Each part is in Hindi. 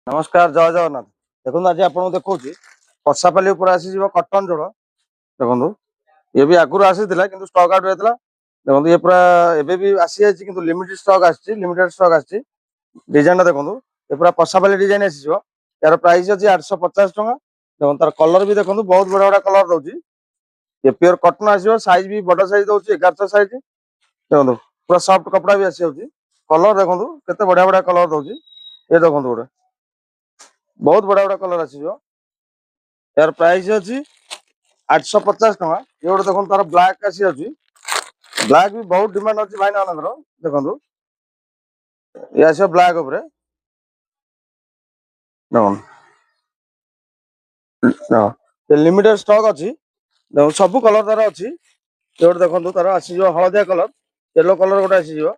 नमस्कार जय जगन्नाथ। देखो आज आपको देखा पशापाली आसीज कटन जोड़ देखो ये भी आगुरी आसी कि स्टक आउट होता देखो ये पूरा एबे भी आसी जाए लिमिटेड स्टक आसी डिजाइन देखो ये पूरा पशापाली डिजाइन आसी यार प्राइस अच्छी 850 टका देखो तार कलर भी देखो बहुत बड़ा बड़ा कलर दौर ये प्योर कटन आसो साइज भी बड़ साइज दौर 1100 साइज देखो पूरा सफ्ट कपड़ा भी आसी कलर देखो केते बढ़िया बढ़िया कलर दौर ये देखो गोटे बहुत बड़ा बड़ा कलर आसीज यार प्राइस अच्छी 850 टका ये गोटे देखो तार ब्लैक आसी ब्लैक भी बहुत डिमांड अच्छी भाई मान देखो ये आस ब्लैक उपर लिमिटेड स्टॉक अच्छी देखो सब कलर तार अच्छी ये गोटे देखो तार आसीज हलदिया कलर येलो कलर गोटे आसीज देखो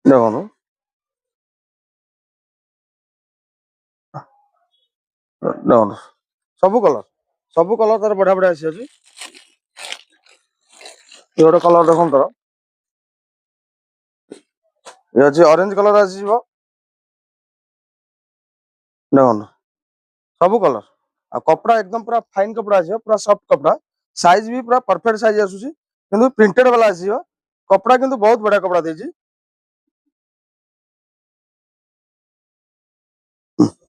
देखो सब कलर तार बढ़िया बढ़िया आसी ये गोटे कलर देखो तार ये अच्छी ऑरेंज कलर आसीज देखो सब कलर आ कपड़ा एकदम पूरा फाइन कपड़ा आस पूरा सॉफ्ट कपड़ा साइज भी पूरा परफेक्ट साइज आसूसी किंतु प्रिंटेड वाला आसीबो कपड़ा किंतु बहुत बढ़िया कपड़ा देजी